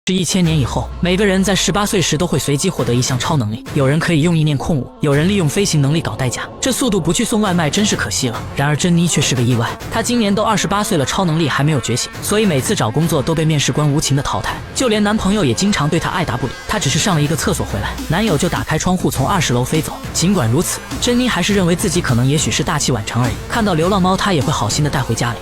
是1000年以后，每个人在18岁时都会随机获得一项超能力，有人可以用意念控物，有人利用飞行能力搞代价。这速度不去送外卖真是可惜了。然而珍妮却是个意外，她今年都28岁了，超能力还没有觉醒，所以每次找工作都被面试官无情的淘汰，就连男朋友也经常对她爱答不理。她只是上了一个厕所回来，男友就打开窗户从20楼飞走。尽管如此，珍妮还是认为自己可能也许是大器晚成而已。看到流浪猫，她也会好心的带回家里。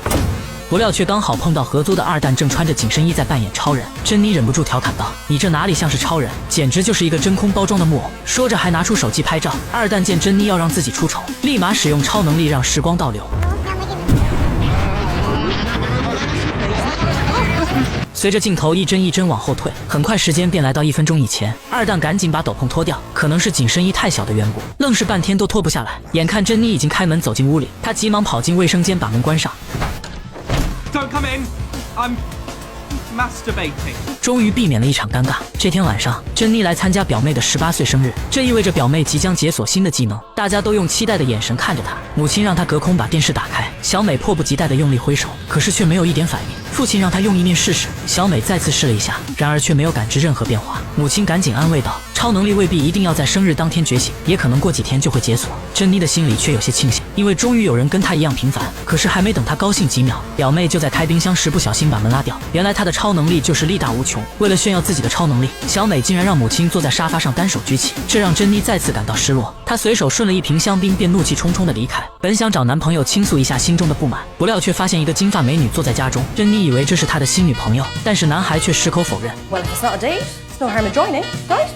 不料却刚好碰到合租的二蛋正穿着紧身衣在扮演超人，珍妮忍不住调侃道：“你这哪里像是超人，简直就是一个真空包装的木偶。”说着还拿出手机拍照。二蛋见珍妮要让自己出丑，立马使用超能力让时光倒流。随着镜头一帧一帧往后退，很快时间便来到1分钟以前。二蛋赶紧把斗篷脱掉，可能是紧身衣太小的缘故，愣是半天都脱不下来。眼看珍妮已经开门走进屋里，他急忙跑进卫生间把门关上。Don't come in. I'm masturbating. 终于避免了一场尴尬。这天晚上，珍妮来参加表妹的18岁生日，这意味着表妹即将解锁新的技能，大家都用期待的眼神看着她。母亲让她隔空把电视打开，小美迫不及待地用力挥手，可是却没有一点反应。父亲让她用意念试试，小美再次试了一下，然而却没有感知任何变化。母亲赶紧安慰道：“超能力未必一定要在生日当天觉醒，也可能过几天就会解锁。”珍妮的心里却有些庆幸，因为终于有人跟她一样平凡。可是还没等她高兴几秒，表妹就在开冰箱时不小心把门拉掉。原来她的超能力就是力大无穷。为了炫耀自己的超能力，小美竟然让母亲坐在沙发上单手举起，这让珍妮再次感到失落。她随手顺了一瓶香槟，便怒气冲冲地离开。本想找男朋友倾诉一下心中的不满，不料却发现一个金发美女坐在家中。珍妮以为这是她的新女朋友，但是男孩却矢口否认。Well, if it's not a date, it's no harm in joining, right?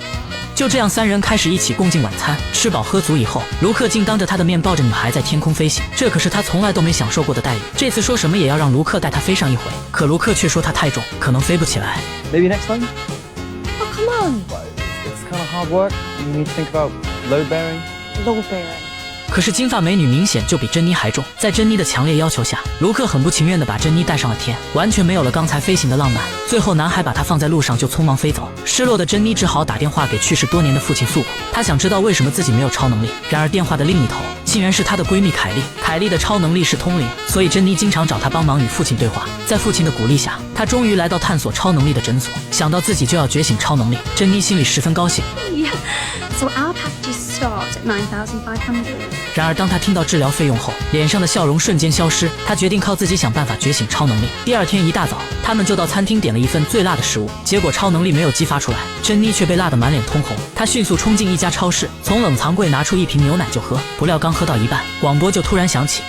就这样，三人开始一起共进晚餐。吃饱喝足以后，卢克竟当着他的面抱着女孩在天空飞行，这可是他从来都没享受过的待遇。这次说什么也要让卢克带他飞上一回，可卢克却说他太重，可能飞不起来。Maybe next time? Oh, come on. It's kind of hard work. You need to think about load bearing. Load bearing. 可是金发美女明显就比珍妮还重，在珍妮的强烈要求下，卢克很不情愿地把珍妮带上了天，完全没有了刚才飞行的浪漫。最后男孩把她放在路上就匆忙飞走，失落的珍妮只好打电话给去世多年的父亲诉苦，她想知道为什么自己没有超能力。然而电话的另一头竟然是她的闺蜜凯莉，凯莉的超能力是通灵，所以珍妮经常找她帮忙与父亲对话。在父亲的鼓励下，她终于来到探索超能力的诊所，想到自己就要觉醒超能力，珍妮心里十分高兴。Yeah. So our packages start at 9,500. 然而当她听到治疗费用后，脸上的笑容瞬间消失，她决定靠自己想办法觉醒超能力。第二天一大早，他们就到餐厅点了一份最辣的食物，结果超能力没有激发出来，珍妮却被辣得满脸通红。她迅速冲进一家超市，从冷藏柜拿出一瓶牛奶就喝，不料刚喝到一半，广播就突然响起。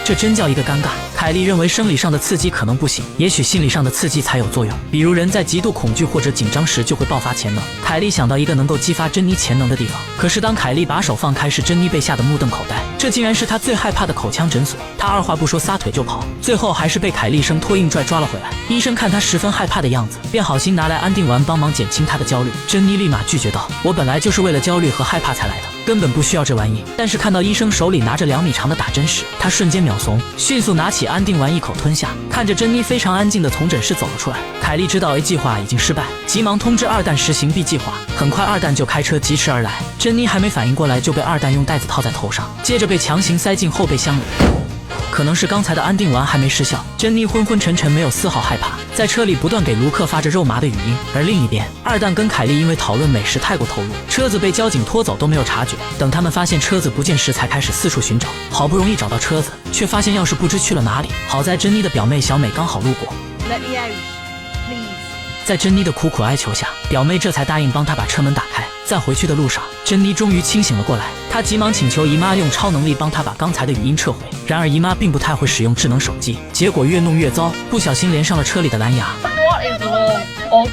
这真叫一个尴尬。凯莉认为生理上的刺激可能不行，也许心理上的刺激才有作用，比如人在极度恐惧或者紧张时就会爆发潜能。凯莉想到一个能够激发珍妮潜能的地方，可是当凯莉把手放开时，珍妮被吓得目瞪口呆，这竟然是她最害怕的口腔诊所。她二话不说撒腿就跑，最后还是被凯莉生拖硬拽抓了回来。医生看她十分害怕的样子，便好心拿来安定丸帮忙减轻她的焦虑。珍妮立马拒绝道：“我本来就是为了焦虑和害怕才来的，根本不需要这玩意。”但是看到医生手里拿着2米长的打针时，她瞬间秒怂，迅速拿起安定丸一口吞下。看着珍妮非常安静地从诊室走了出来，凯莉知道 A 计划已经失败，急忙通知二蛋实行 B 计划。很快二蛋就开车疾驰而来，珍妮还没反应过来就被二蛋用带子套在头上，接着被强行塞进后备箱里。可能是刚才的安定丸还没失效，珍妮昏昏沉沉，没有丝毫害怕，在车里不断给卢克发着肉麻的语音。而另一边，二蛋跟凯莉因为讨论美食太过投入，车子被交警拖走都没有察觉。等他们发现车子不见时，才开始四处寻找。好不容易找到车子，却发现钥匙不知去了哪里。好在珍妮的表妹小美刚好路过。Let me out, please. 在珍妮的苦苦哀求下，表妹这才答应帮她把车门打开。在回去的路上，珍妮终于清醒了过来，她急忙请求姨妈用超能力帮她把刚才的语音撤回。然而姨妈并不太会使用智能手机，结果越弄越糟，不小心连上了车里的蓝牙。 What is all awful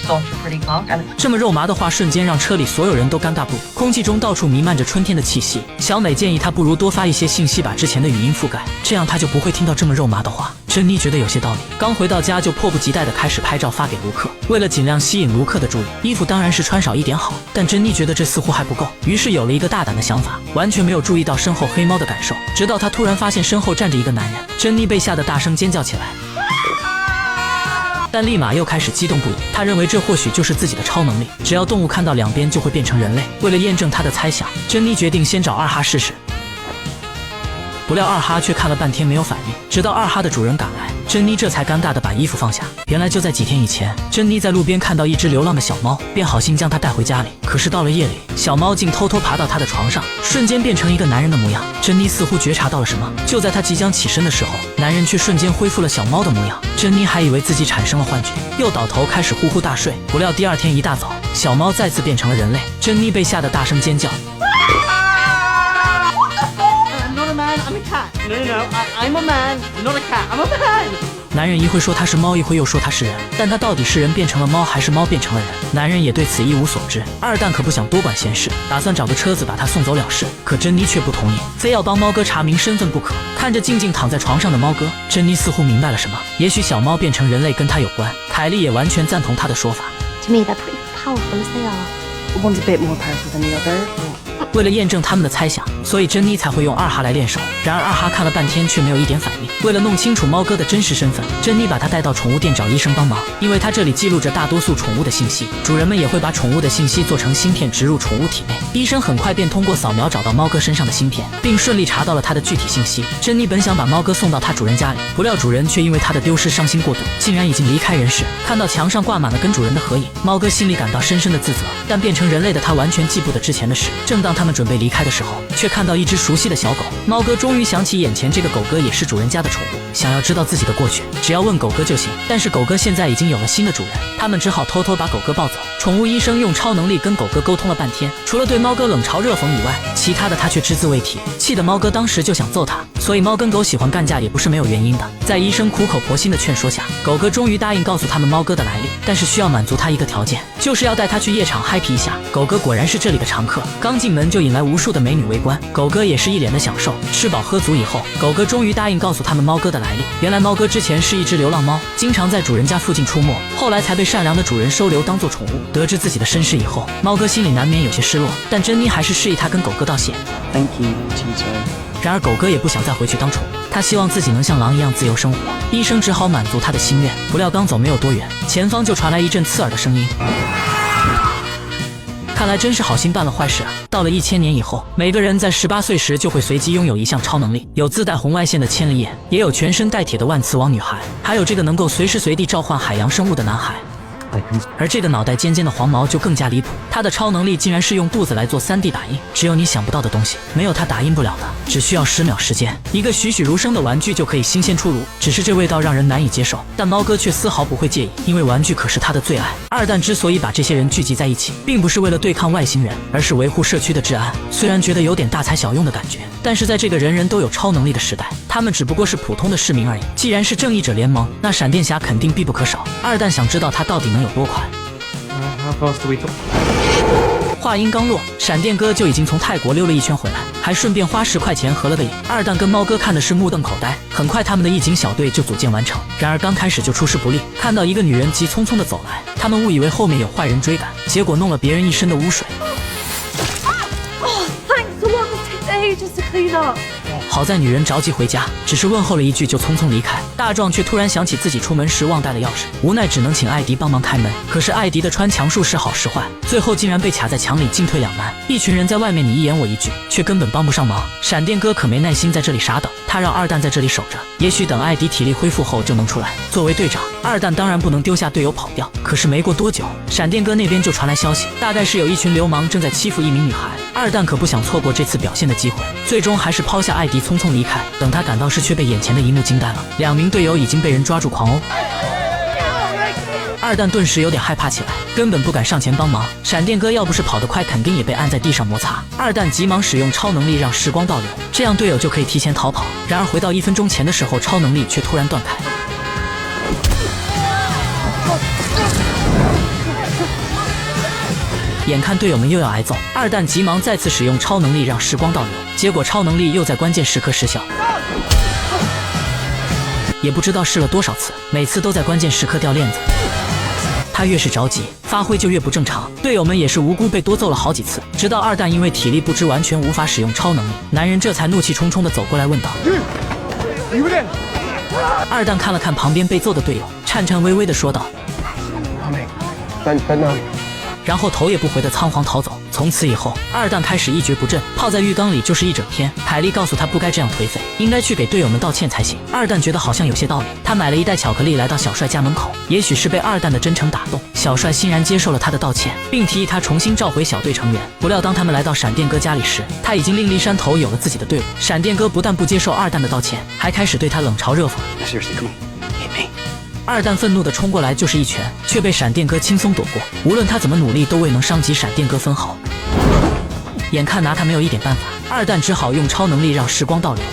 such a pretty car? 这么肉麻的话瞬间让车里所有人都尴尬不已，空气中到处弥漫着春天的气息。小美建议她不如多发一些信息，把之前的语音覆盖，这样她就不会听到这么肉麻的话。珍妮觉得有些道理，刚回到家就迫不及待地开始拍照发给卢克。为了尽量吸引卢克的注意，衣服当然是穿少一点好，但珍妮觉得这似乎还不够，于是有了一个大胆的想法，完全没有注意到身后黑猫的感受，直到她突然发现身后站着一个男人，珍妮被吓得大声尖叫起来。但立马又开始激动不已，他认为这或许就是自己的超能力，只要动物看到两边就会变成人类。为了验证他的猜想，珍妮决定先找二哈试试。不料二哈却看了半天没有反应，直到二哈的主人赶来，珍妮这才尴尬地把衣服放下。原来就在几天以前，珍妮在路边看到一只流浪的小猫，便好心将它带回家里。可是到了夜里，小猫竟偷偷爬到她的床上，瞬间变成一个男人的模样。珍妮似乎觉察到了什么，就在她即将起身的时候，男人却瞬间恢复了小猫的模样。珍妮还以为自己产生了幻觉，又倒头开始呼呼大睡。不料第二天一大早，小猫再次变成了人类，珍妮被吓得大声尖叫。I'm not a man, I'm a cat. No, I'm a man, not a cat, I'm a man. 男人一会说他是猫，一会又说他是人，但他到底是人变成了猫，还是猫变成了人？男人也对此一无所知。二蛋可不想多管闲事，打算找个车子把他送走了事。可珍妮却不同意，非要帮猫哥查明身份不可。看着静静躺在床上的猫哥，珍妮似乎明白了什么，也许小猫变成人类跟他有关。凯莉也完全赞同他的说法。To me, they're pretty powerful as they are. One's a bit more powerful than the other. 为了验证他们的猜想，所以珍妮才会用二哈来练手。然而二哈看了半天却没有一点反应。为了弄清楚猫哥的真实身份，珍妮把他带到宠物店找医生帮忙，因为他这里记录着大多数宠物的信息，主人们也会把宠物的信息做成芯片植入宠物体内。医生很快便通过扫描找到猫哥身上的芯片，并顺利查到了他的具体信息。珍妮本想把猫哥送到他主人家里，不料主人却因为他的丢失伤心过度，竟然已经离开人世。看到墙上挂满了跟主人的合影，猫哥心里感到深深的自责，但变成人类的他完全记不得之前的事。正当他们准备离开的时候，却看到一只熟悉的小狗。猫哥终于想起眼前这个狗哥也是主人家的宠物，想要知道自己的过去，只要问狗哥就行。但是狗哥现在已经有了新的主人，他们只好偷偷把狗哥抱走。宠物医生用超能力跟狗哥沟通了半天，除了对猫哥冷嘲热讽以外，其他的他却只字未提，气得猫哥当时就想揍他。所以猫跟狗喜欢干架也不是没有原因的。在医生苦口婆心的劝说下，狗哥终于答应告诉他们猫哥的来历，但是需要满足他一个条件，就是要带他去夜场 happy 一下。狗哥果然是这里的常客，刚进门就引来无数的美女围观，狗哥也是一脸的享受。吃饱喝足以后，狗哥终于答应告诉他们猫哥的来历。原来猫哥之前是一只流浪猫，经常在主人家附近出没，后来才被善良的主人收留当做宠物。得知自己的身世以后，猫哥心里难免有些失落，但珍妮还是示意他跟狗哥道谢。 Thank you, Tito. 然而狗哥也不想再回去当宠物，他希望自己能像狼一样自由生活。医生只好满足他的心愿。不料刚走没有多远，前方就传来一阵刺耳的声音。看来真是好心办了坏事啊！到了1000年以后，每个人在18岁时就会随机拥有一项超能力，有自带红外线的千里眼，也有全身带铁的万磁王女孩，还有这个能够随时随地召唤海洋生物的男孩。而这个脑袋尖尖的黄毛就更加离谱，他的超能力竟然是用肚子来做3D 打印，只有你想不到的东西，没有他打印不了的。只需要10秒时间，一个栩栩如生的玩具就可以新鲜出炉。只是这味道让人难以接受，但猫哥却丝毫不会介意，因为玩具可是他的最爱。二蛋之所以把这些人聚集在一起，并不是为了对抗外星人，而是维护社区的治安。虽然觉得有点大材小用的感觉，但是在这个人人都有超能力的时代，他们只不过是普通的市民而已。既然是正义者联盟，那闪电侠肯定必不可少。二蛋想知道他到底能有多快。How fast do we go? 话音刚落，闪电哥就已经从泰国溜了一圈回来，还顺便花10块钱合了个影。二蛋跟猫哥看的是目瞪口呆，很快他们的义警小队就组建完成。然而刚开始就出师不利，看到一个女人急匆匆地走来，他们误以为后面有坏人追赶，结果弄了别人一身的污水。 Oh, thanks a lot. It takes ages to clean up. 好在女人着急回家，只是问候了一句就匆匆离开。大壮却突然想起自己出门时忘带了钥匙，无奈只能请艾迪帮忙开门。可是艾迪的穿墙术时好时坏，最后竟然被卡在墙里，进退两难。一群人在外面你一言我一句，却根本帮不上忙。闪电哥可没耐心在这里傻等，他让二蛋在这里守着，也许等艾迪体力恢复后就能出来。作为队长，二蛋当然不能丢下队友跑掉。可是没过多久，闪电哥那边就传来消息，大概是有一群流氓正在欺负一名女孩。二蛋可不想错过这次表现的机会，最终还是抛下艾迪匆匆离开。等他赶到时，却被眼前的一幕惊呆了，2名队友已经被人抓住狂殴。二蛋顿时有点害怕起来，根本不敢上前帮忙。闪电哥要不是跑得快，肯定也被按在地上摩擦。二蛋急忙使用超能力让时光倒流，这样队友就可以提前逃跑。然而回到1分钟前的时候，超能力却突然断开。眼看队友们又要挨揍，二蛋急忙再次使用超能力让时光倒流，结果超能力又在关键时刻失效。也不知道试了多少次，每次都在关键时刻掉链子。他越是着急，发挥就越不正常，队友们也是无辜被多揍了好几次。直到二蛋因为体力不支完全无法使用超能力，男人这才怒气冲冲地走过来问道：“二蛋看了看旁边被揍的队友，颤颤巍巍地说道：“然后头也不回的仓皇逃走。从此以后，二蛋开始一蹶不振，泡在浴缸里就是一整天。凯莉告诉他不该这样颓废，应该去给队友们道歉才行。二蛋觉得好像有些道理，他买了一袋巧克力来到小帅家门口。也许是被二蛋的真诚打动，小帅欣然接受了他的道歉，并提议他重新召回小队成员。不料当他们来到闪电哥家里时，他已经另立山头，有了自己的队伍。闪电哥不但不接受二蛋的道歉，还开始对他冷嘲热讽。Seriously, come on, hit me. 二蛋愤怒地冲过来就是一拳，却被闪电哥轻松躲过。无论他怎么努力，都未能伤及闪电哥分毫。眼看拿他没有一点办法，二蛋只好用超能力让时光倒流。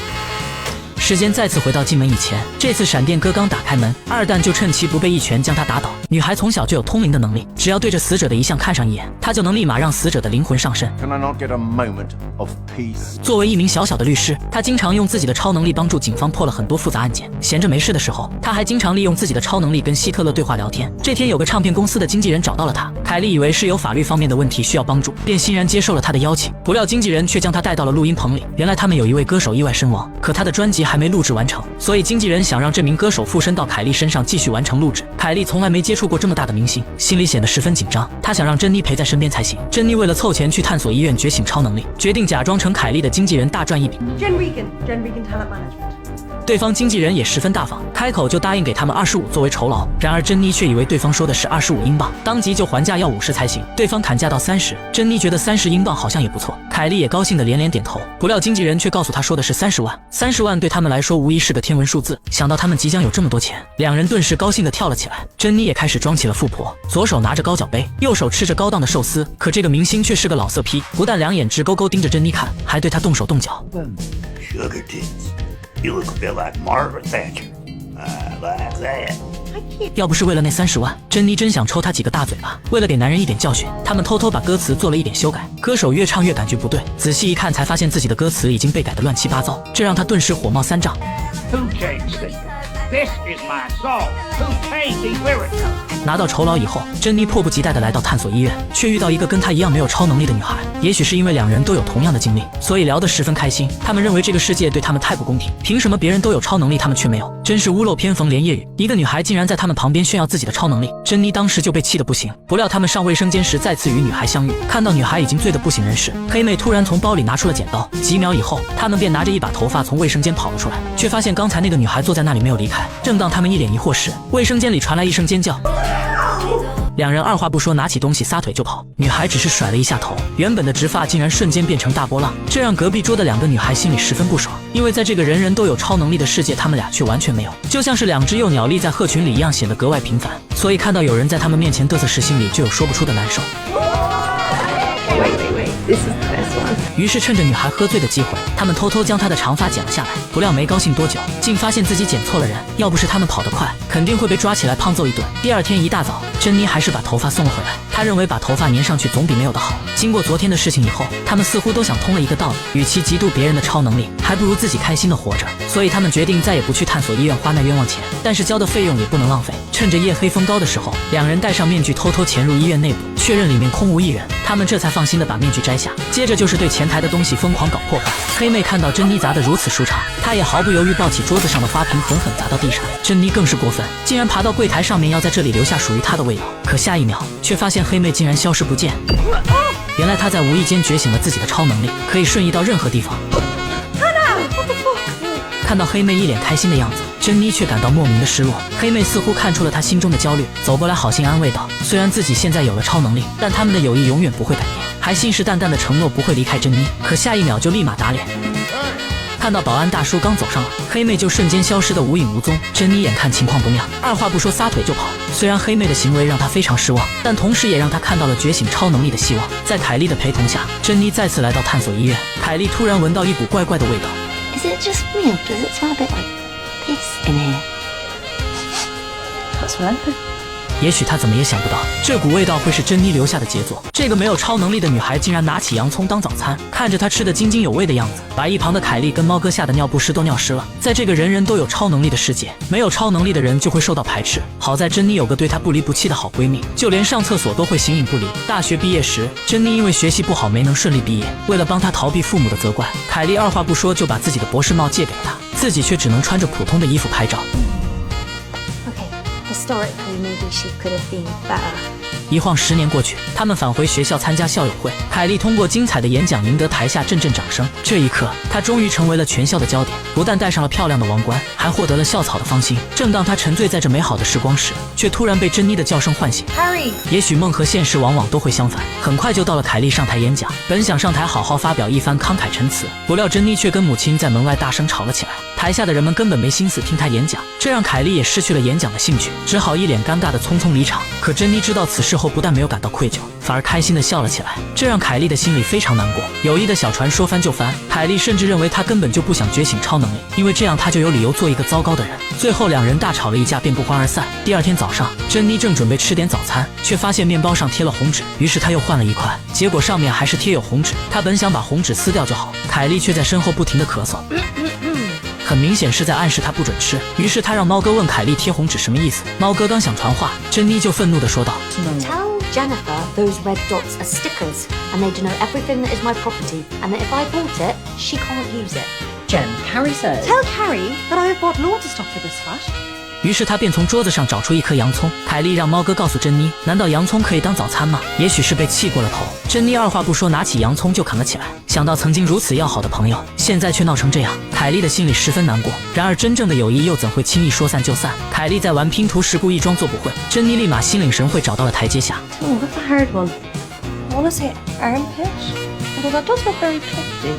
时间再次回到进门以前，这次闪电哥刚打开门，二蛋就趁其不备一拳将他打倒。女孩从小就有通灵的能力，只要对着死者的遗像看上一眼，她就能立马让死者的灵魂上身。Can I not get a moment of peace? 作为一名小小的律师，他经常用自己的超能力帮助警方破了很多复杂案件。闲着没事的时候，他还经常利用自己的超能力跟希特勒对话聊天。这天，有个唱片公司的经纪人找到了他，凯莉以为是有法律方面的问题需要帮助，便欣然接受了他的邀请。不料经纪人却将他带到了录音棚里，原来他们有一位歌手意外身亡，可他的专辑还没录制完成，所以经纪人想让这名歌手附身到凯莉身上继续完成录制。凯莉从来没接触过这么大的明星，心里显得十分紧张。她想让珍妮陪在身边才行。珍妮为了凑钱去探索医院觉醒超能力，决定假装成凯莉的经纪人大赚一笔。Jen Regan Talent Management。对方经纪人也十分大方，开口就答应给他们25作为酬劳。然而珍妮却以为对方说的是25英镑，当即就还价要50才行。对方砍价到30，珍妮觉得30英镑好像也不错，凯莉也高兴的连连点头。不料经纪人却告诉她说的是30万，30万对他们来说无疑是个天文数字。想到他们即将有这么多钱，两人顿时高兴的跳了起来。珍妮也开始装起了富婆，左手拿着高脚杯，右手吃着高档的寿司。可这个明星却是个老色批，不但两眼直勾勾盯着珍妮看，还对她动手动脚。Sugar tits.You look a bit like Margaret Thatcher. I like that. 要不是为了那30万，珍妮真想抽他几个大嘴巴。为了给男人一点教训，他们偷偷把歌词做了一点修改。歌手越唱越感觉不对，仔细一看才发现自己的歌词已经被改得乱七八糟，这让他顿时火冒三丈。Who changed this? This is my song. Who changed these lyrics? 拿到酬劳以后，珍妮迫不及待地来到探索医院，却遇到一个跟她一样没有超能力的女孩。也许是因为两人都有同样的经历，所以聊得十分开心。他们认为这个世界对他们太不公平，凭什么别人都有超能力，他们却没有？真是屋漏偏逢连夜雨。一个女孩竟然在他们旁边炫耀自己的超能力，珍妮当时就被气得不行。不料他们上卫生间时再次与女孩相遇，看到女孩已经醉得不省人事，黑妹突然从包里拿出了剪刀，几秒以后，他们便拿着一把头发从卫生间跑了出来，却发现刚才那个女孩坐在那里没有离开。正当他们一脸疑惑时，卫生间里传来一声尖叫。两人二话不说，拿起东西撒腿就跑。女孩只是甩了一下头，原本的直发竟然瞬间变成大波浪，这让隔壁桌的两个女孩心里十分不爽。因为在这个人人都有超能力的世界，她们俩却完全没有，就像是两只幼鸟立在鹤群里一样，显得格外平凡。所以看到有人在他们面前嘚瑟时，心里就有说不出的难受。于是趁着女孩喝醉的机会，他们偷偷将她的长发剪了下来。不料没高兴多久，竟发现自己剪错了人。要不是他们跑得快，肯定会被抓起来胖揍一顿。第二天一大早，珍妮还是把头发送了回来。她认为把头发粘上去总比没有的好。经过昨天的事情以后，他们似乎都想通了一个道理：与其嫉妒别人的超能力，还不如自己开心的活着。所以他们决定再也不去探索医院花那冤枉钱，但是交的费用也不能浪费。趁着夜黑风高的时候，两人戴上面具，偷偷潜入医院内部，确认里面空无一人，他们这才放心的把面具摘下。接着就是对前台的东西疯狂搞破坏。黑妹看到珍妮砸得如此舒畅，她也毫不犹豫抱起桌子上的花瓶狠狠砸到地上。珍妮更是过分，竟然爬到柜台上面，要在这里留下属于她的味道。可下一秒却发现黑妹竟然消失不见。原来她在无意间觉醒了自己的超能力，可以瞬移到任何地方。看到黑妹一脸开心的样子，珍妮却感到莫名的失落。黑妹似乎看出了她心中的焦虑，走过来好心安慰道：虽然自己现在有了超能力，但他们的友谊永远不会改变，还信誓旦旦的承诺不会离开珍妮。可下一秒就立马打脸。看到保安大叔刚走上来，黑妹就瞬间消失得无影无踪。珍妮眼看情况不妙，二话不说撒腿就跑。虽然黑妹的行为让她非常失望，但同时也让她看到了觉醒超能力的希望。在凯莉的陪同下，珍妮再次来到探索医院。凯莉突然闻到一股怪怪的味道。Is it just me or does it smell a bit like piss in here? What's wrong? 也许他怎么也想不到，这股味道会是珍妮留下的杰作。这个没有超能力的女孩竟然拿起洋葱当早餐，看着她吃得津津有味的样子，把一旁的凯莉跟猫哥吓得尿不湿都尿湿了。在这个人人都有超能力的世界，没有超能力的人就会受到排斥。好在珍妮有个对她不离不弃的好闺蜜，就连上厕所都会形影不离。大学毕业时，珍妮因为学习不好没能顺利毕业，为了帮她逃避父母的责怪，凯莉二话不说就把自己的博士帽借给了她，自己却只能穿着普通的衣服拍照。Historically, maybe she could have been better. 一晃10年过去，他们返回学校参加校友会。凯莉通过精彩的演讲赢得台下阵阵掌声。这一刻，她终于成为了全校的焦点，不但戴上了漂亮的王冠，还获得了校草的芳心。正当她沉醉在这美好的时光时，却突然被珍妮的叫声唤醒。Harry，也许梦和现实往往都会相反。很快就到了凯莉上台演讲，本想上台好好发表一番慷慨陈词，不料珍妮却跟母亲在门外大声吵了起来。台下的人们根本没心思听她演讲，这让凯莉也失去了演讲的兴趣，只好一脸尴尬的匆匆离场。可珍妮知道此事后，不但没有感到愧疚，反而开心的笑了起来，这让凯莉的心里非常难过。友谊的小船说翻就翻，凯莉甚至认为她根本就不想觉醒超能力，因为这样她就有理由做一个糟糕的人。最后两人大吵了一架，便不欢而散。第二天早上，珍妮正准备吃点早餐，却发现面包上贴了红纸，于是她又换了一块，结果上面还是贴有红纸。她本想把红纸撕掉就好，凯莉却在身后不停地咳嗽，很明显是在暗示她不准吃。于是她让猫哥问凯莉贴红纸什么意思。猫哥刚想传话，珍妮就愤怒地说道 Tell Jennifer those red dots are stickers and they denote everything that is my property and that if I bought it, she can't use it. Jen, Harry says. Tell Carrie that I have bought loads of stuff for this flat. 于是他便从桌子上找出一颗洋葱。凯莉让猫哥告诉珍妮，难道洋葱可以当早餐吗？也许是被气过了头，珍妮二话不说拿起洋葱就啃了起来。想到曾经如此要好的朋友，现在却闹成这样，凯莉的心里十分难过。然而真正的友谊又怎会轻易说散就散？凯莉在玩拼图时故意装作不会，珍妮立马心领神会找到了台阶下。 Oh, what's the hard one? I want to say armpit. Although that does look very twisty.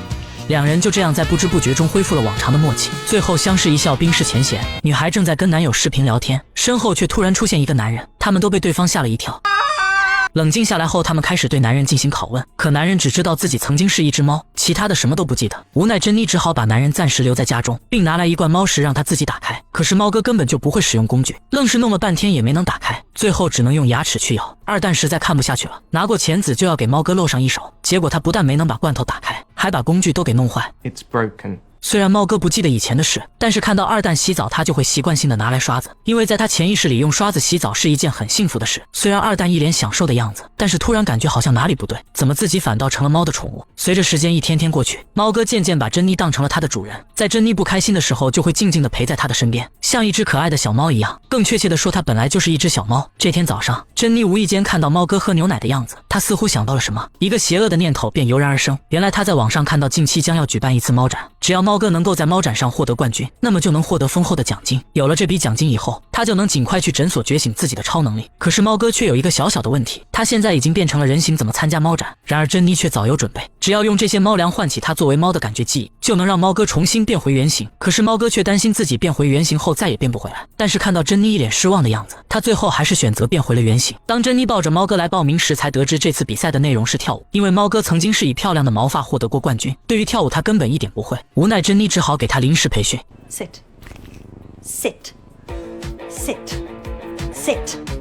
两人就这样在不知不觉中恢复了往常的默契，最后相视一笑，冰释前嫌。女孩正在跟男友视频聊天，身后却突然出现一个男人，他们都被对方吓了一跳。冷静下来后，他们开始对男人进行拷问，可男人只知道自己曾经是一只猫，其他的什么都不记得。无奈珍妮只好把男人暂时留在家中，并拿来一罐猫食让他自己打开。可是猫哥根本就不会使用工具，愣是弄了半天也没能打开，最后只能用牙齿去咬。二蛋实在看不下去了，拿过钳子就要给猫哥露上一手，结果他不但没能把罐头打开，还把工具都给弄坏。 It's broken. 虽然猫哥不记得以前的事，但是看到二蛋洗澡，他就会习惯性的拿来刷子，因为在他潜意识里用刷子洗澡是一件很幸福的事。虽然二蛋一脸享受的样子，但是突然感觉好像哪里不对，怎么自己反倒成了猫的宠物？随着时间一天天过去，猫哥渐渐把珍妮当成了他的主人，在珍妮不开心的时候，就会静静的陪在他的身边，像一只可爱的小猫一样。更确切的说，他本来就是一只小猫。这天早上，珍妮无意间看到猫哥喝牛奶的样子，她似乎想到了什么，一个邪恶的念头便油然而生。原来她在网上看到近期将要举办一次猫展，只要猫哥能够在猫展上获得冠军，那么就能获得丰厚的奖金。有了这笔奖金以后，他就能尽快去诊所觉醒自己的超能力。可是猫哥却有一个小小的问题，他现在已经变成了人形，怎么参加猫展？然而珍妮却早有准备，只要用这些猫粮唤起他作为猫的感觉记忆，就能让猫哥重新变回原形。可是猫哥却担心自己变回原形后再也变不回来。但是看到珍妮一脸失望的样子，他最后还是选择变回了原形。当珍妮抱着猫哥来报名时，才得知这次比赛的内容是跳舞，因为猫哥曾经是以漂亮的毛发获得过冠军，对于跳舞他根本一点不会。无奈珍妮只好给他临时培训。 Sit. Sit. Sit. Sit.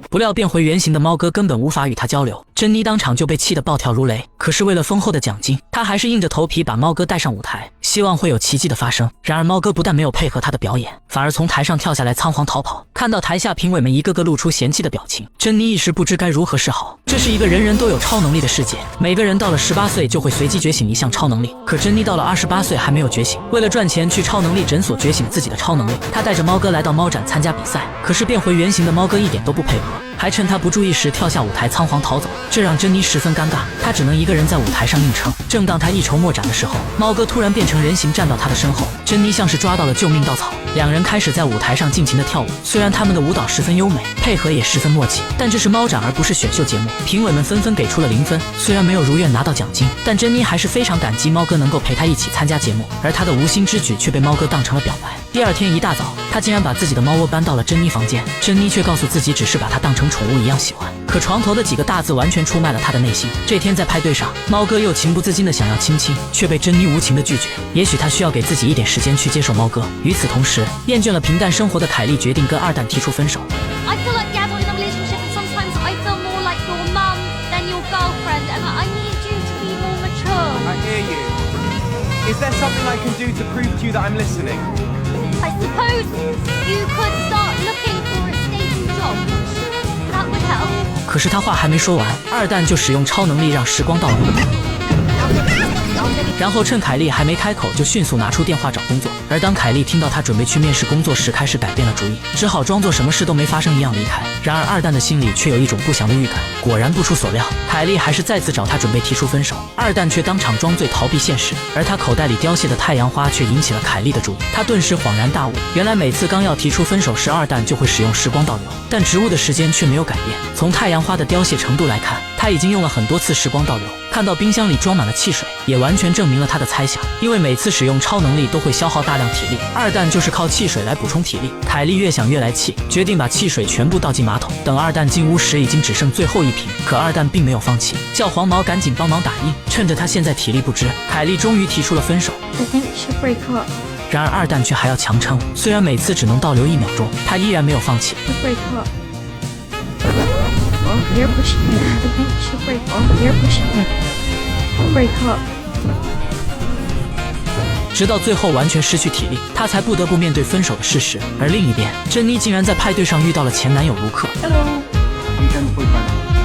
不料变回原形的猫哥根本无法与他交流，珍妮当场就被气得暴跳如雷。可是为了丰厚的奖金，她还是硬着头皮把猫哥带上舞台，希望会有奇迹的发生。然而猫哥不但没有配合她的表演，反而从台上跳下来仓皇逃跑。看到台下评委们一个个露出嫌弃的表情，珍妮一时不知该如何是好。这是一个人人都有超能力的世界，每个人到了18岁就会随机觉醒一项超能力。可珍妮到了28岁还没有觉醒，为了赚钱去超能力诊所觉醒自己的超能力。她带着猫哥来到猫展参加比赛，可是变回原形的猫哥一点都不配合，还趁他不注意时跳下舞台仓皇逃走，这让珍妮十分尴尬，她只能一个人在舞台上硬撑。正当她一筹莫展的时候，猫哥突然变成人形站到她的身后，珍妮像是抓到了救命稻草，两人开始在舞台上尽情的跳舞。虽然他们的舞蹈十分优美，配合也十分默契，但这是猫展而不是选秀节目，评委们纷纷给出了0分。虽然没有如愿拿到奖金，但珍妮还是非常感激猫哥能够陪她一起参加节目，而她的无心之举却被猫哥当成了表白。第二天一大早，他竟然把自己的猫窝搬到了珍妮房间，珍妮却告诉自己只是把它当成宠物一样喜欢。可床头的几个大字完全出卖了他的内心。这天在派对上，猫哥又情不自禁的想要亲亲，却被珍妮无情的拒绝。也许他需要给自己一点时间去接受猫哥。与此同时，厌倦了平淡生活的凯莉决定跟二蛋提出分手。I feel like yeah, we're in a relationship, and sometimes I feel more like your mum than your girlfriend, and I need you to be more mature. I hear you. Is there something I can do to prove to you that I'm listening? I suppose you could start looking for a stable job. That would help. 可是他话还没说完，二蛋就使用超能力让时光倒流。然后趁凯莉还没开口，就迅速拿出电话找工作。而当凯莉听到他准备去面试工作时，开始改变了主意，只好装作什么事都没发生一样离开。然而二蛋的心里却有一种不祥的预感。果然不出所料，凯莉还是再次找他准备提出分手，二蛋却当场装醉逃避现实，而他口袋里凋谢的太阳花却引起了凯莉的注意。他顿时恍然大悟，原来每次刚要提出分手时，二蛋就会使用时光倒流，但植物的时间却没有改变。从太阳花的凋谢程度来看，他已经用了很多次时光倒流。看到冰箱里装满了汽水，也完全证明了他的猜想，因为每次使用超能力都会消耗大量体力，二蛋就是靠汽水来补充体力。凯莉越想越来气，决定把汽水全部倒进马桶。等二蛋进屋时，已经只剩最后一瓶，可二蛋并没有放弃，叫黄毛赶紧帮忙打印。趁着他现在体力不支，凯莉终于提出了分手。 I think we should break up. 然而二蛋却还要强撑，虽然每次只能倒流1秒钟，他依然没有放弃。 We'll break up. Oh, you're pushing me. I think we should break up. You're pushing me. Break up. 直到最后完全失去体力，他才不得不面对分手的事实。而另一边，珍妮竟然在派对上遇到了前男友卢克。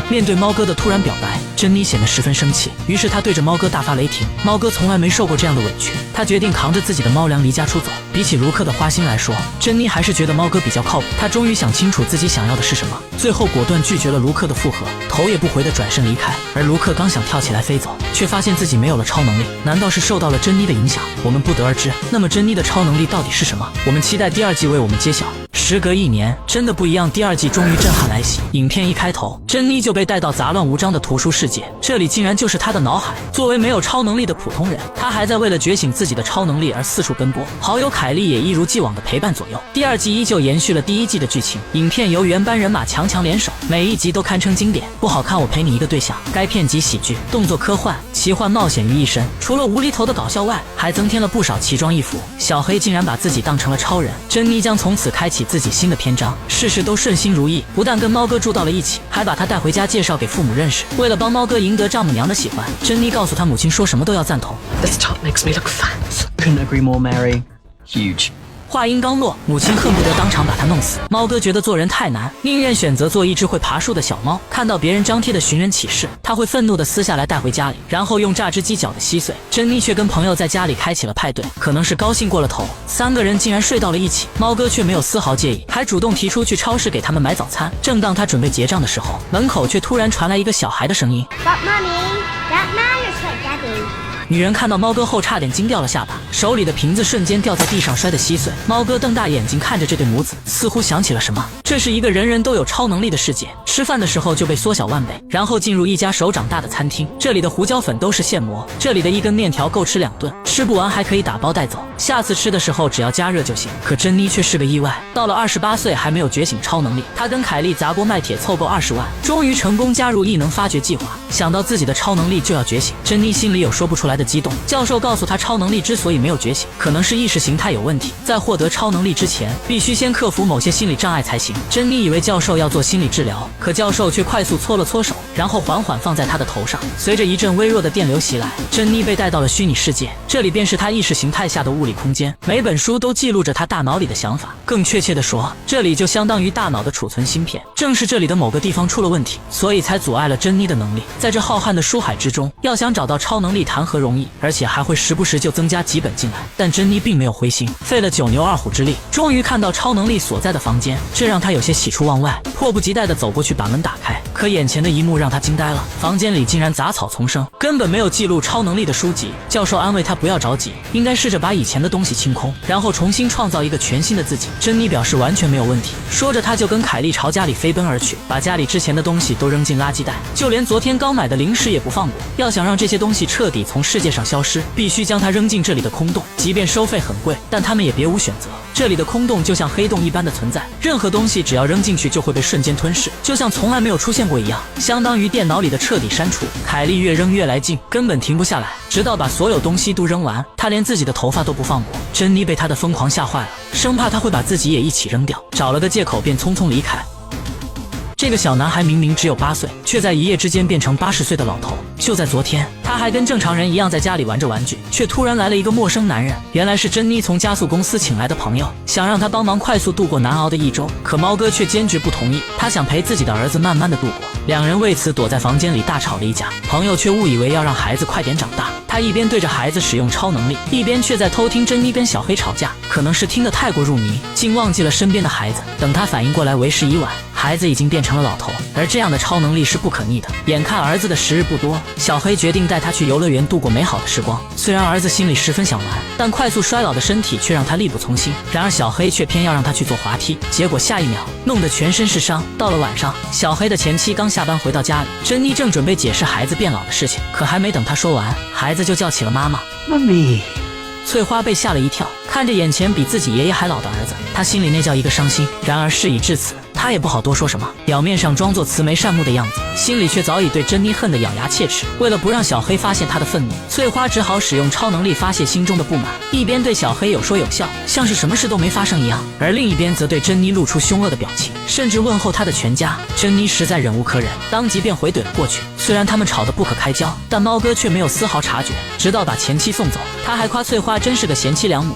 面对猫哥的突然表白，珍妮显得十分生气，于是她对着猫哥大发雷霆。猫哥从来没受过这样的委屈，他决定扛着自己的猫粮离家出走。比起卢克的花心来说，珍妮还是觉得猫哥比较靠谱。她终于想清楚自己想要的是什么，最后果断拒绝了卢克的复合，头也不回地转身离开。而卢克刚想跳起来飞走，却发现自己没有了超能力，难道是受到了珍妮的影响？我们不得而知。那么珍妮的超能力到底是什么？我们期待第2季为我们揭晓。 时隔1年，真的不一样。第2季终于震撼来袭。影片一开头，珍妮就被带到杂乱无章的图书世界，这里竟然就是她的脑海。作为没有超能力的普通人，她还在为了觉醒自己的超能力而四处奔波。好友凯莉也一如既往的陪伴左右。第2季依旧延续了第1季的剧情。影片由原班人马强联手，每一集都堪称经典。不好看，我陪你一个对象。该片集喜剧、动作、科幻、奇幻、冒险于一身，除了无厘头的搞笑外，还增添了不少奇装异服。小黑竟然把自己当成了超人，珍妮将从此开启自己新的篇章，事事都顺心如意，不但跟猫哥住到了一起，还把他带回家介绍给父母认识。为了帮猫哥赢得丈母娘的喜欢，珍妮告诉他母亲说什么都要赞同。This top makes me look fat. Couldn't agree more, Mary. Huge. 话音刚落，母亲恨不得当场把他弄死。猫哥觉得做人太难，宁愿选择做一只会爬树的小猫。看到别人张贴的寻人启事，他会愤怒地撕下来带回家里，然后用榨汁机搅得稀碎。珍妮却跟朋友在家里开启了派对，可能是高兴过了头，3个人竟然睡到了一起。猫哥却没有丝毫介意，还主动提出去超市给他们买早餐。正当他准备结账的时候，门口却突然传来一个小孩的声音 But Mummy, that matters like Daddy. 女人看到猫哥后差点惊掉了下巴，手里的瓶子瞬间掉在地上摔得稀碎。猫哥瞪大眼睛看着这对母子，似乎想起了什么。这是一个人人都有超能力的世界，吃饭的时候就被缩小1倍，然后进入一家手掌大的餐厅，这里的胡椒粉都是现磨，这里的一根面条够吃2顿，吃不完还可以打包带走，下次吃的时候只要加热就行。可珍妮却是个意外，到了28岁还没有觉醒超能力。她跟凯莉砸锅卖铁凑够20万，终于成功加入异能发掘计划。想到自己的超能力就要觉醒，珍妮心里有说不出来的激动。教授告诉她，超能力之所以没有觉醒，可能是意识形态有问题，在获得超能力之前，必须先克服某些心理障碍才行。珍妮以为教授要做心理治疗，可教授却快速搓了搓手，然后缓缓放在她的头上。随着一阵微弱的电流袭来，珍妮被带到了虚拟世界，这里便是她意识形态下的物理空间。每本书都记录着她大脑里的想法，更确切地说，这里就相当于大脑的储存芯片。正是这里的某个地方出了问题，所以才阻碍了珍妮的能力。在这浩瀚的书海之中，要想找到超能力谈何容易，而且还会时不时就增加几本进来。但珍妮并没有灰心，费了9牛2虎之力，终于看到超能力所在的房间，这让她有些喜出望外，迫不及待地走过去把门打开。可眼前的一幕让她惊呆了，房间里竟然杂草丛生，根本没有记录超能力的书籍。教授安慰她不要着急，应该试着把以前的东西清空，然后重新创造一个全新的自己。珍妮表示完全没有问题，说着她就跟凯莉朝家里飞奔而去，把家里之前的东西都扔进垃圾袋，就连昨天刚买的零食也不放过。要想让这些东西彻底从世界上消失，必须将它扔进这里的空洞，即便收费很贵，但他们也别无选择。这里的空洞就像黑洞一般的存在，任何东西只要扔进去就会被瞬间吞噬，就像从来没有出现过一样，相当于电脑里的彻底删除。凯莉越扔越来劲，根本停不下来，直到把所有东西都扔完，她连自己的头发都不放过。珍妮被她的疯狂吓坏了，生怕她会把自己也一起扔掉，找了个借口便匆匆离开。这个小男孩明明只有8岁，却在一夜之间变成80岁的老头。就在昨天，他还跟正常人一样在家里玩着玩具，却突然来了一个陌生男人。原来是珍妮从加速公司请来的朋友，想让他帮忙快速度过难熬的1周。可猫哥却坚决不同意，他想陪自己的儿子慢慢的度过。两人为此躲在房间里大吵了一架。朋友却误以为要让孩子快点长大，他一边对着孩子使用超能力，一边却在偷听珍妮跟小黑吵架。可能是听得太过入迷，竟忘记了身边的孩子。等他反应过来，为时已晚，孩子已经变成了老头。而这样的超能力是不可逆的。眼看儿子的时日不多，小黑决定带他去游乐园度过美好的时光。虽然儿子心里十分想玩，但快速衰老的身体却让他力不从心。然而小黑却偏要让他去坐滑梯，结果下一秒弄得全身是伤。到了晚上，小黑的前妻刚下班回到家里，珍妮正准备解释孩子变老的事情，可还没等他说完，孩子就叫起了妈妈。妈咪。翠花被吓了一跳，看着眼前比自己爷爷还老的儿子，她心里那叫一个伤心。然而事已至此，她也不好多说什么，表面上装作慈眉善目的样子，心里却早已对珍妮恨得咬牙切齿。为了不让小黑发现她的愤怒，翠花只好使用超能力发泄心中的不满，一边对小黑有说有笑，像是什么事都没发生一样，而另一边则对珍妮露出凶恶的表情，甚至问候她的全家。珍妮实在忍无可忍，当即便回怼了过去。虽然他们吵得不可开交，但猫哥却没有丝毫察觉，直到把前妻送走，他还夸翠花真是个贤妻良母。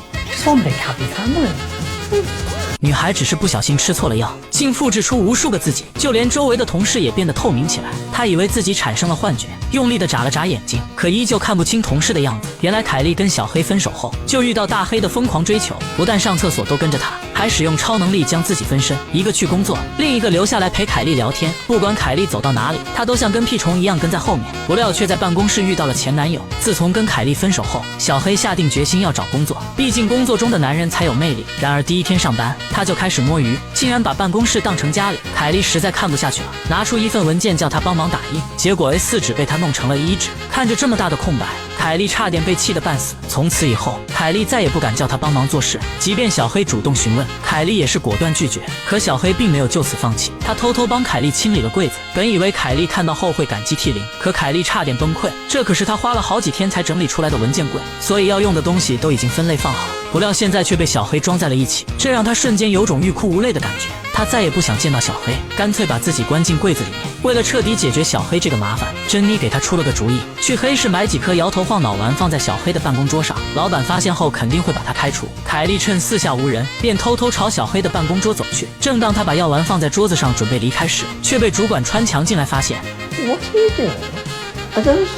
女孩只是不小心吃错了药，竟复制出无数个自己，就连周围的同事也变得透明起来。她以为自己产生了幻觉，用力地眨了眨眼睛，可依旧看不清同事的样子。原来凯莉跟小黑分手后，就遇到大黑的疯狂追求，不但上厕所都跟着他，还使用超能力将自己分身，一个去工作，另一个留下来陪凯莉聊天。不管凯莉走到哪里，他都像跟屁虫一样跟在后面。不料却在办公室遇到了前男友。自从跟凯莉分手后，小黑下定决心要找工作，毕竟工作中的男人才有魅力。然而第一天上班，他就开始摸鱼，竟然把办公室当成家里。凯莉实在看不下去了，拿出一份文件叫他帮忙打印，结果 A4 纸被他弄成了1纸。看着这么大的空白，凯莉差点被气得半死。从此以后，凯莉再也不敢叫他帮忙做事，即便小黑主动询问，凯莉也是果断拒绝。可小黑并没有就此放弃，他偷偷帮凯莉清理了柜子，本以为凯莉看到后会感激涕零，可凯莉差点崩溃。这可是他花了好几天才整理出来的文件柜，所以要用的东西都已经分类放好，不料现在却被小黑装在了一起，这让他瞬间有种欲哭无泪的感觉。他再也不想见到小黑，干脆把自己关进柜子里面。为了彻底解决小黑这个麻烦，珍妮给他出了个主意，去黑市买几颗摇头晃脑丸放在小黑的办公桌上，老板发现后肯定会把他开除。凯莉趁四下无人，便偷偷朝小黑的办公桌走去。正当他把药丸放在桌子上准备离开时，却被主管穿墙进来发现。What are you doing? Are those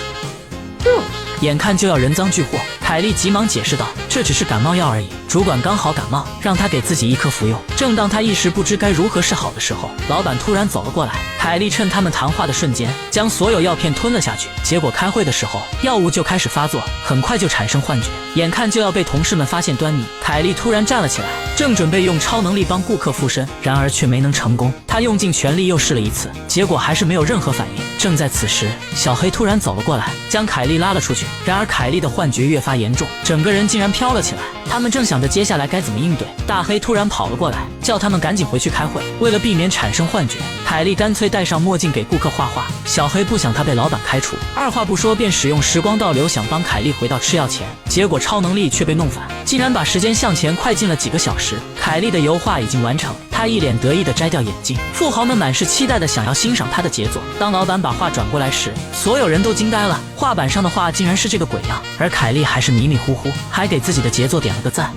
drugs? 眼看就要人赃俱获，凯莉急忙解释道：“这只是感冒药而已，主管刚好感冒，让他给自己1颗服用。”正当他一时不知该如何是好的时候，老板突然走了过来。凯莉趁他们谈话的瞬间，将所有药片吞了下去。结果开会的时候，药物就开始发作，很快就产生幻觉。眼看就要被同事们发现端倪，凯莉突然站了起来，正准备用超能力帮顾客附身，然而却没能成功。她用尽全力又试了一次，结果还是没有任何反应。正在此时，小黑突然走了过来，将凯莉拉了出去。然而凯莉的幻觉越发严重，整个人竟然飘了起来。他们正想着接下来该怎么应对，大黑突然跑了过来，叫他们赶紧回去开会。为了避免产生幻觉，凯莉干脆戴上墨镜给顾客画画。小黑不想他被老板开除，二话不说便使用时光倒流，想帮凯莉回到吃药前。结果超能力却被弄反，竟然把时间向前快进了几个小时。凯莉的油画已经完成，她一脸得意地摘掉眼镜，富豪们满是期待地想要欣赏她的杰作。当老板把画转过来时，所有人都惊呆了，画板上的画竟然是这个鬼样，而凯莉还是迷迷糊糊，还给自己的杰作点了个赞。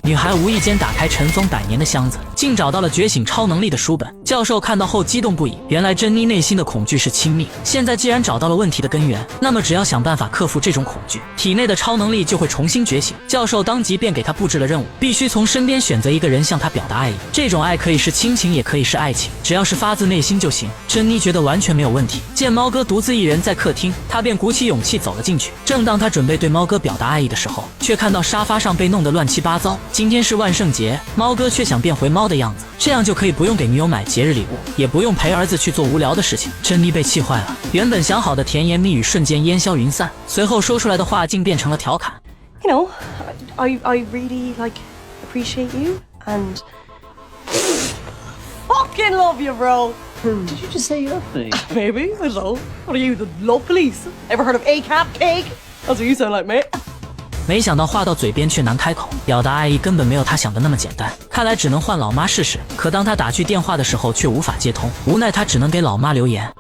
女孩无意间打开尘封100年的箱子，竟找到了觉醒超能力的书本。教授看到后激动不已，原来珍妮内心的恐惧是亲密，现在既然找到了问题的根源，那么只要想办法克服这种恐惧，体内的超能力就会重新觉醒。教授当即便给他布置了任务，必须从身边选择一个人向他表达爱意，这种爱可以是亲情也可以是爱情，只要是发自内心就行。珍妮觉得完全没有问题，见猫哥独自一人在客厅，他便鼓起勇气走了进去。正当他准备对猫哥表达爱意的时候，却看到沙发上被弄得乱七八糟。今天是万圣节，猫哥却想变回猫的样子，这样就可以不用给女友买节日礼物，也不用陪儿子去做无聊的事情。珍妮被气坏了，原本想好的甜言蜜语瞬间烟消云散，随后说出来的话竟变成了调侃。You know, I really appreciate you and fucking love you, bro. Did you just say you love me? Maybe, I don't know. What are you, the love police? Ever heard of ACAB cake? That's what you sound like, mate. 没想到话到嘴边却难开口，表达爱意根本没有他想的那么简单，看来只能换老妈试试。可当他打去电话的时候却无法接通，无奈他只能给老妈留言。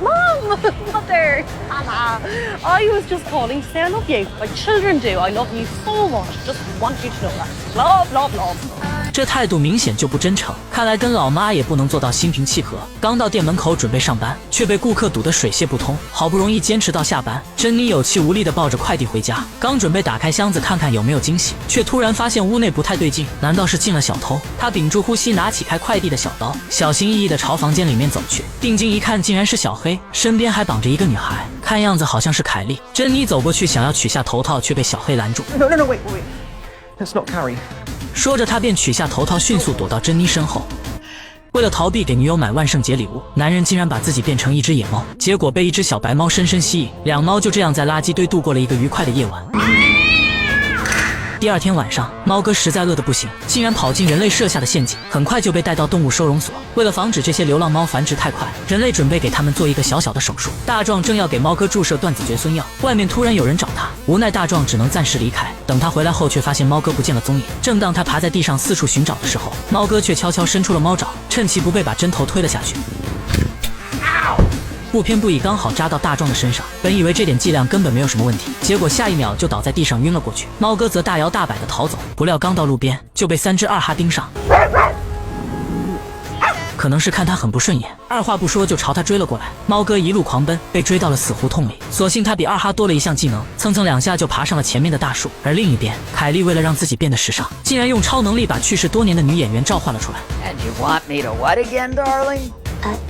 Mom, Mother, Anna, I was just calling to say I love you. My children do. I love you so much. Just want you to know that. Love, love, love. 这态度明显就不真诚。看来跟老妈也不能做到心平气和。刚到店门口准备上班，却被顾客堵得水泄不通。好不容易坚持到下班，珍妮有气无力地抱着快递回家，刚准备打开箱子看看有没有惊喜，却突然发现屋内不太对劲，难道是进了小偷？她屏住呼吸，拿起开快递的小刀，小心翼翼地朝房间里面走去。定睛一看，竟然是小黑，身边还绑着一个女孩，看样子好像是凯莉。珍妮走过去想要取下头套，却被小黑拦住。No, wait. That's not Carrie. 说着，他便取下头套，迅速躲到珍妮身后。为了逃避给女友买万圣节礼物，男人竟然把自己变成一只野猫，结果被一只小白猫深深吸引，两猫就这样在垃圾堆度过了一个愉快的夜晚。第二天晚上，猫哥实在饿得不行，竟然跑进人类设下的陷阱，很快就被带到动物收容所。为了防止这些流浪猫繁殖太快，人类准备给他们做一个小小的手术。大壮正要给猫哥注射断子绝孙药，外面突然有人找他，无奈大壮只能暂时离开。等他回来后，却发现猫哥不见了踪影。正当他爬在地上四处寻找的时候，猫哥却悄悄伸出了猫爪，趁其不备把针头推了下去。不偏不倚，刚好扎到大壮的身上。本以为这点剂量根本没有什么问题，结果下一秒就倒在地上晕了过去。猫哥则大摇大摆地逃走，不料刚到路边就被3只二哈盯上。可能是看他很不顺眼，二话不说就朝他追了过来。猫哥一路狂奔，被追到了死胡同里。所幸他比二哈多了一项技能，蹭蹭两下就爬上了前面的大树。而另一边，凯莉为了让自己变得时尚，竟然用超能力把去世多年的女演员召唤了出来。 And you want me to what again, darling?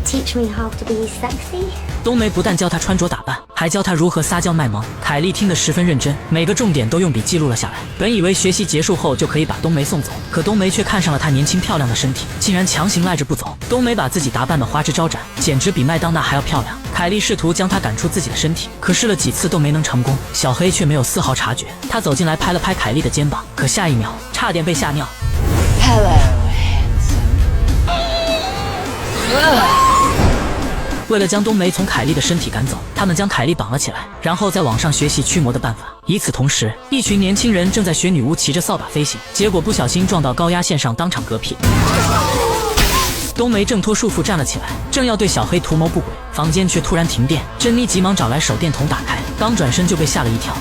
Teach me how to be sexy. 冬梅不但教他穿着打扮，还教他如何撒娇卖萌。凯莉听得十分认真，每个重点都用笔记录了下来。本以为学习结束后就可以把冬梅送走，可冬梅却看上了她年轻漂亮的身体，竟然强行赖着不走。冬梅把自己打扮得花枝招展，简直比麦当娜还要漂亮。凯莉试图将她赶出自己的身体，可试了几次都没能成功。小黑却没有丝毫察觉，他走进来拍了拍凯莉的肩膀，可下一秒差点被吓尿。 Hello, handsome. 为了将冬梅从凯莉的身体赶走，他们将凯莉绑了起来，然后在网上学习驱魔的办法。与此同时，一群年轻人正在学女巫骑着扫把飞行，结果不小心撞到高压线上，当场嗝屁。冬梅挣脱束缚站了起来，正要对小黑图谋不轨，房间却突然停电。珍妮急忙找来手电筒打开，刚转身就被吓了一跳。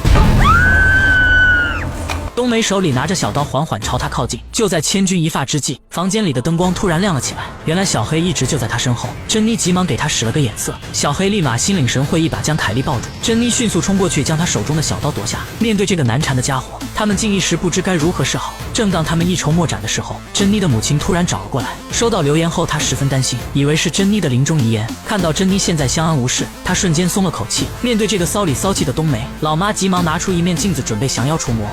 冬梅手里拿着小刀，缓缓朝他靠近。就在千钧一发之际，房间里的灯光突然亮了起来。原来小黑一直就在他身后。珍妮急忙给他使了个眼色，小黑立马心领神会，一把将凯莉抱住。珍妮迅速冲过去，将他手中的小刀夺下。面对这个难缠的家伙，他们竟一时不知该如何是好。正当他们一筹莫展的时候，珍妮的母亲突然找了过来。收到留言后，他十分担心，以为是珍妮的临终遗言。看到珍妮现在相安无事，他瞬间松了口气。面对这个骚里骚气的冬梅，老妈急忙拿出一面镜子，准备降妖除魔。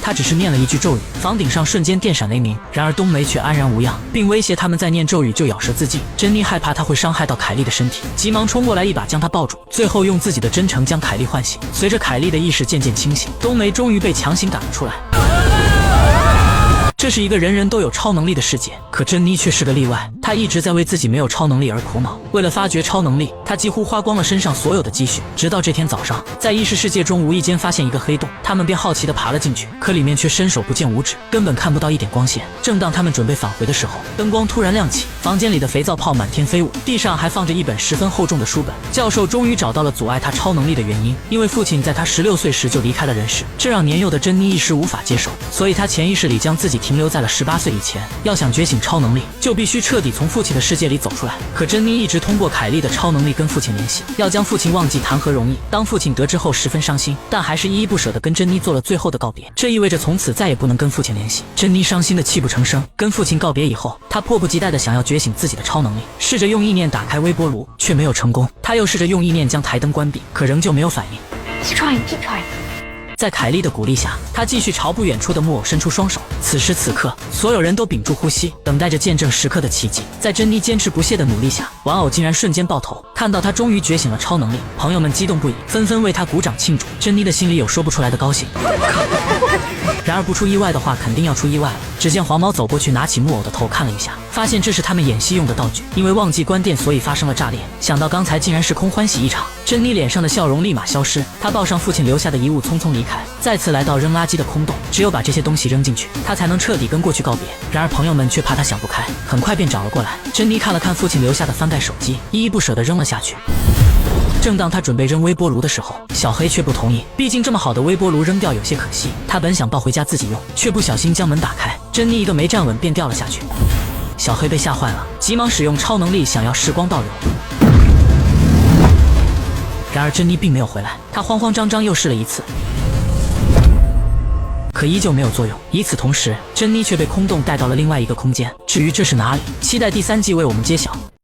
他只是念了一句咒语，房顶上瞬间电闪雷鸣。然而冬梅却安然无恙，并威胁他们再念咒语就咬舌自尽。珍妮害怕他会伤害到凯莉的身体，急忙冲过来一把将她抱住，最后用自己的真诚将凯莉唤醒。随着凯莉的意识渐渐清醒，冬梅终于被强行赶了出来。这是一个人人都有超能力的世界，可珍妮却是个例外。她一直在为自己没有超能力而苦恼。为了发掘超能力，她几乎花光了身上所有的积蓄。直到这天早上，在异世世界中无意间发现一个黑洞，他们便好奇地爬了进去，可里面却伸手不见五指，根本看不到一点光线。正当他们准备返回的时候，灯光突然亮起，房间里的肥皂泡满天飞舞，地上还放着一本十分厚重的书本。教授终于找到了阻碍他超能力的原因，因为父亲在他16岁时就离开了人世，这让年幼的珍妮一时无法接受，所以他潜意识里将自己停留在了18岁以前。要想觉醒超能力，就必须彻底从父亲的世界里走出来。可珍妮一直通过凯莉的超能力跟父亲联系，要将父亲忘记谈何容易。当父亲得知后十分伤心，但还是依依不舍地跟珍妮做了最后的告别。这意味着从此再也不能跟父亲联系。珍妮伤心的泣不成声。跟父亲告别以后，她迫不及待地想要觉醒自己的超能力，试着用意念打开微波炉，却没有成功。她又试着用意念将台灯关闭，可仍旧没有反应。 Keep trying. 在凯莉的鼓励下，他继续朝不远处的木偶伸出双手。此时此刻，所有人都屏住呼吸，等待着见证时刻的奇迹。在珍妮坚持不懈的努力下，玩偶竟然瞬间爆头。看到他终于觉醒了超能力，朋友们激动不已，纷纷为他鼓掌庆祝。珍妮的心里有说不出来的高兴。然而不出意外的话，肯定要出意外了。只见黄毛走过去，拿起木偶的头看了一下，发现这是他们演戏用的道具，因为忘记关电，所以发生了炸裂。想到刚才竟然是空欢喜一场，珍妮脸上的笑容立马消失。她抱上父亲留下的遗物，匆匆离开，再次来到扔垃圾的空洞。只有把这些东西扔进去，她才能彻底跟过去告别。然而朋友们却怕她想不开，很快便找了过来。珍妮看了看父亲留下的翻盖手机，依依不舍地扔了下去。正当他准备扔微波炉的时候，小黑却不同意，毕竟这么好的微波炉扔掉有些可惜。他本想抱回家自己用，却不小心将门打开，珍妮一个没站稳便掉了下去。小黑被吓坏了，急忙使用超能力想要时光倒流。然而珍妮并没有回来，他慌慌张张又试了一次，可依旧没有作用。与此同时，珍妮却被空洞带到了另外一个空间。至于这是哪里，期待第3季为我们揭晓。